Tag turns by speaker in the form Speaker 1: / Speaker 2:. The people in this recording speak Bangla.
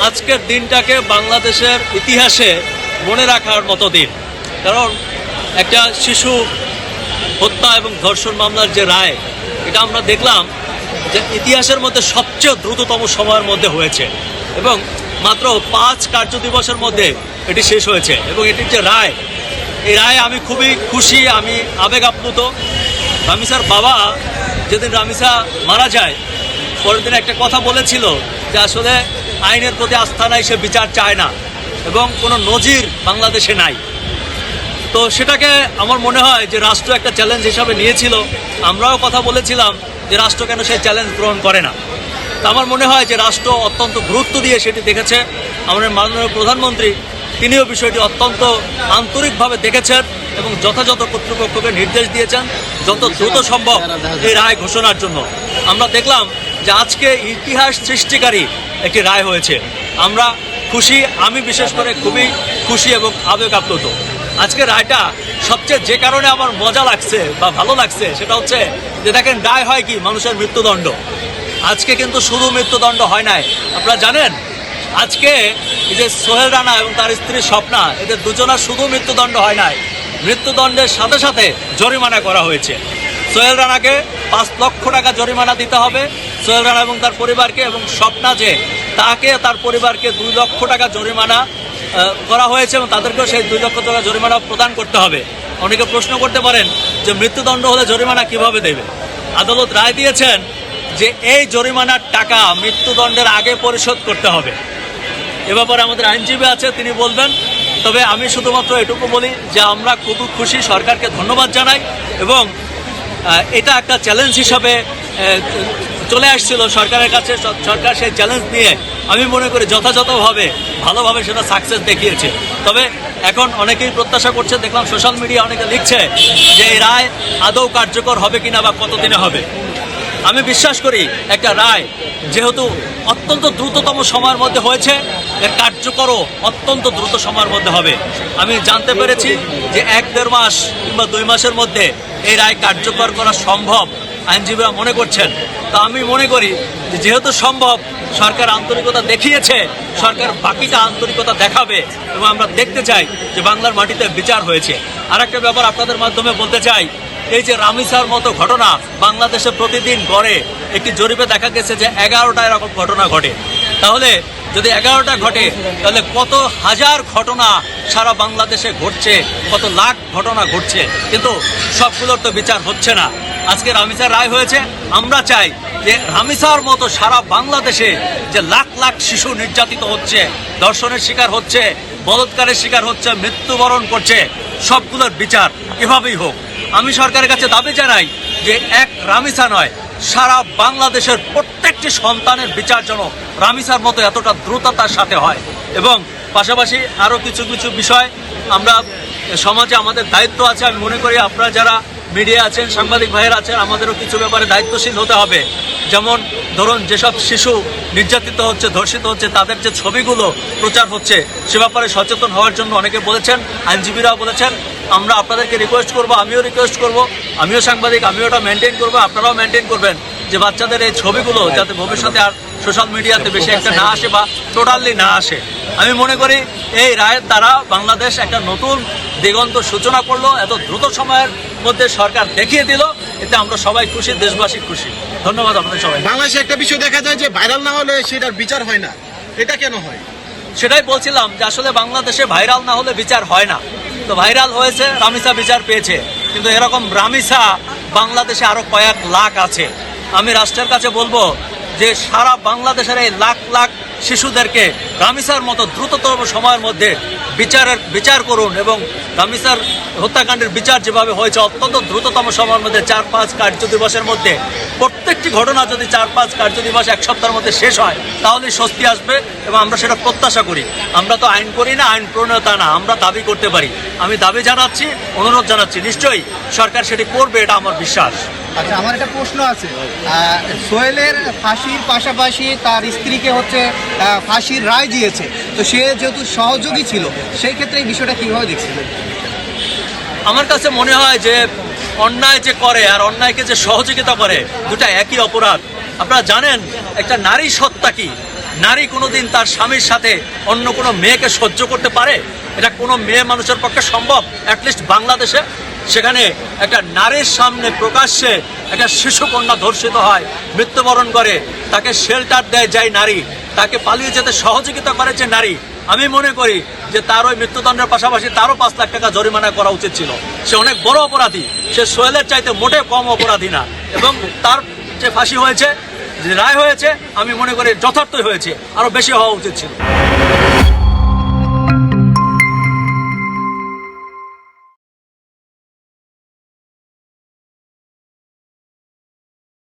Speaker 1: আজকের দিনটাকে বাংলাদেশের ইতিহাসে মনে রাখার মতো দিন। কারণ একটা শিশু হত্যা এবং ধর্ষণ মামলার যে রায়, এটা আমরা দেখলাম যে ইতিহাসের মধ্যে সবচেয়ে দ্রুততম সময়ের মধ্যে হয়েছে এবং মাত্র 5 কার্যদিবসের মধ্যে এটি শেষ হয়েছে। এবং এটির যে রায়, এই রায়ে আমি খুবই খুশি, আমি আবেগ আপ্লুত। রামিসার বাবা যেদিন রামিসা মারা যায়, পরের দিন একটা কথা বলেছিল যে আসলে আইনের প্রতি আস্থা নাই, সে বিচার চায় না এবং কোনো নজির বাংলাদেশে নাই। তো সেটাকে আমার মনে হয় যে রাষ্ট্র একটা চ্যালেঞ্জ হিসাবে নিয়েছিল। আমরাও কথা বলেছিলাম যে রাষ্ট্র কেন সেই চ্যালেঞ্জ গ্রহণ করে না। তো আমার মনে হয় যে রাষ্ট্র অত্যন্ত গুরুত্ব দিয়ে সেটি দেখেছে। আমাদের মাননীয় প্রধানমন্ত্রী তিনিও বিষয়টি অত্যন্ত আন্তরিকভাবে দেখেছেন এবং যথাযথ কর্তৃপক্ষকে নির্দেশ দিয়েছেন যত দ্রুত সম্ভব এই রায় ঘোষণার জন্য। আমরা দেখলাম যে আজকে ইতিহাস সৃষ্টিকারী একটি রায় হয়েছে। আমরা খুশি, আমি বিশেষ করে খুবই খুশি এবং আবেগ আপ্লুত। আজকে রায়টা সবচেয়ে যে কারণে আমার মজা লাগছে বা ভালো লাগছে সেটা হচ্ছে যে দেখেন, রায় হয় কি মানুষের মৃত্যুদণ্ড। আজকে কিন্তু শুধু মৃত্যুদণ্ড হয় নাই। আপনারা জানেন আজকে এই যে সোহেল রানা এবং তার স্ত্রী স্বপ্না, এদের দুজনের শুধু মৃত্যুদণ্ড হয় নাই, মৃত্যুদণ্ডের সাথে সাথে জরিমানা করা হয়েছে। সোহেল রানাকে 5 লক্ষ টাকা জরিমানা দিতে হবে, সোহেল রানা এবং তার পরিবারকে, এবং স্বপ্না যে তাকে তার পরিবারকে 2 লক্ষ টাকা জরিমানা করা হয়েছে এবং তাদেরকেও সেই 2 লক্ষ টাকা জরিমানা প্রদান করতে হবে। অনেকে প্রশ্ন করতে পারেন যে মৃত্যুদণ্ড হলে জরিমানা কিভাবে দেবে। আদালত রায় দিয়েছেন যে এই জরিমানার টাকা মৃত্যুদণ্ডের আগে পরিশোধ করতে হবে। এ ব্যাপারে আমাদের আইনজীবী আছে, তিনি বলবেন। তবে আমি শুধুমাত্র এটুকু বলি যে আমরা খুব খুশি, সরকারকে ধন্যবাদ জানাই এবং এটা একটা চ্যালেঞ্জ হিসাবে চলে আসছিল সরকারের কাছে। সরকার সেই চ্যালেঞ্জ নিয়ে আমি মনে করি যথাযথভাবে ভালোভাবে সেটা সাকসেস দেখিয়েছে। তবে এখন অনেকেই প্রত্যাশা করছে, দেখলাম সোশ্যাল মিডিয়া অনেকে লিখছে যে এই রায় আদৌ কার্যকর হবে কিনা বা কতদিনে হবে। আমি বিশ্বাস করি একটা রায় যেহেতু অত্যন্ত দ্রুততম সময়ের মধ্যে হয়েছে, এর কার্যকরও অত্যন্ত দ্রুত সময়ের মধ্যে হবে। আমি জানতে পেরেছি যে 1-1.5 মাস কিংবা 2 মাসের মধ্যে এই রায় কার্যকর করা সম্ভব আইনজীবীরা মনে করছেন। তা আমি মনে করি যে যেহেতু সম্ভব, সরকার আন্তরিকতা দেখিয়েছে, সরকার বাকিটা আন্তরিকতা দেখাবে এবং আমরা দেখতে চাই যে বাংলার মাটিতে বিচার হয়েছে। আর একটা ব্যাপার আপনাদের মাধ্যমে বলতে চাই, এই যে রামিসার মতো ঘটনা বাংলাদেশে প্রতিদিন গড়ে, একটি জরিপে দেখা গেছে যে 11টা এরকম ঘটনা ঘটে। তাহলে যদি 11টা ঘটে, তাহলে কত হাজার ঘটনা সারা বাংলাদেশে ঘটছে, কত লাখ ঘটনা ঘটছে, কিন্তু সবগুলোর তো বিচার হচ্ছে না। আজকে রামিসার রায় হয়েছে, আমরা চাই যে রামিসার মতো সারা বাংলাদেশে যে লাখ লাখ শিশু নির্যাতিত হচ্ছে, ধর্ষণের শিকার হচ্ছে, বলাৎকারের শিকার হচ্ছে, মৃত্যুবরণ করছে, সবগুলোর বিচার এভাবেই হোক। আমি সরকারের কাছে দাবি জানাই যে এক রামিসা নয়, সারা বাংলাদেশের প্রত্যেকটি সন্তানের বিচার যেন রামিসার মতো এতটা দ্রুততার সাথে হয়। এবং পাশাপাশি আরও কিছু কিছু বিষয় আমরা সমাজে আমাদের দায়িত্ব আছে। আমি মনে করি আপনারা যারা মিডিয়া আছেন, সাংবাদিক ভাইয়েরা আছেন, আমাদেরও কিছু ব্যাপারে দায়িত্বশীল হতে হবে। যেমন ধরুন, যেসব শিশু নির্যাতিত হচ্ছে, ধর্ষিত হচ্ছে, তাদের যে ছবিগুলো প্রচার হচ্ছে, সে ব্যাপারে সচেতন হওয়ার জন্য অনেকে বলেছেন, আইনজীবীরাও বলেছেন। আমরা আপনাদেরকে রিকোয়েস্ট করব, আমিও রিকোয়েস্ট করব, আমিও সাংবাদিক, আমিও ওটা মেনটেন করবো, আপনারাও মেনটেন করবেন যে বাচ্চাদের এই ছবিগুলো যাতে ভবিষ্যতে আর সোশ্যাল মিডিয়াতে বেশি একটা না আসে বা টোটালি না আসে। আমি মনে করি এই রায়ের দ্বারা বাংলাদেশ একটা নতুন দিগন্ত সূচনা করলো, এত দ্রুত সময়ের মধ্যে সরকার দেখিয়ে দিল। এতে আমরা সবাই খুশি, দেশবাসী খুশি। ধন্যবাদ আপনাদের সবাই।
Speaker 2: বাংলাদেশে একটা বিষয় দেখা যায় যে ভাইরাল না হলে সেটার বিচার হয় না, এটা কেন হয়?
Speaker 1: সেটাই বলছিলাম যে আসলে বাংলাদেশে ভাইরাল না হলে বিচার হয় না। তো ভাইরাল হয়েছে, রামিসা বিচার পেয়েছে, কিন্তু এরকম রামিসা বাংলাদেশে আরো কয়েক লাখ আছে। আমি রাষ্ট্রের কাছে বলবো যে সারা বাংলাদেশের এই লাখ লাখ শিশুদেরকে রামিসার মতো দ্রুততম সময়ের মধ্যে বিচার করুন এবং রামিসার হত্যাকাণ্ডের বিচার যেভাবে হয়েছে অত্যন্ত দ্রুততম সময়ের মধ্যে 4-5 কার্যদিবসের মধ্যে, প্রত্যেকটি ঘটনা যদি 4-5 কার্যদিবস 1 সপ্তাহের মধ্যে শেষ হয় তাহলে স্বস্তি আসবে এবং আমরা সেটা প্রত্যাশা করি। আমরা তো আইন করি না, আইন প্রণেতা না, আমরা দাবি করতে পারি। আমি দাবি জানাচ্ছি, অনুরোধ জানাচ্ছি, নিশ্চয়ই সরকার সেটি করবে, এটা আমার বিশ্বাস।
Speaker 3: আচ্ছা, আমার একটা প্রশ্ন আছে। সোহেলের ফাঁসির পাশাপাশি তার স্ত্রীকে ফাঁসির রায় দিয়েছে, তো সে যেহেতু সহযোগী ছিল, সেই ক্ষেত্রে এই বিষয়টা কীভাবে দেখছিলেন?
Speaker 1: আমার কাছে মনে হয় যে অন্যায় যে করে আর অন্যায়কে যে সহযোগিতা করে, দুটা একই অপরাধ। আপনারা জানেন একটা নারী হত্যা কি, নারী কোনোদিন তার স্বামীর সাথে অন্য কোনো মেয়েকে সহ্য করতে পারে? এটা কোনো মেয়ে মানুষের পক্ষে সম্ভব? অ্যাটলিস্ট বাংলাদেশে সেখানে একটা নারীর সামনে প্রকাশ্যে একটা শিশুকন্যা ধর্ষিত হয়, মৃত্যুবরণ করে, তাকে শেল্টার দেয় যাই নারী, তাকে পালিয়ে যেতে সহযোগিতা করে যে নারী, আমি মনে করি যে তার ওই মৃত্যুদণ্ডের পাশাপাশি তারও 5 লাখ টাকা জরিমানা করা উচিত ছিল। সে অনেক বড় অপরাধী, সে সোহেলের চাইতে মোটেও কম অপরাধী না, এবং তার যে ফাঁসি হয়েছে, যে রায় হয়েছে, আমি মনে করি যথার্থই হয়েছে, আরো বেশি হওয়া উচিত ছিল।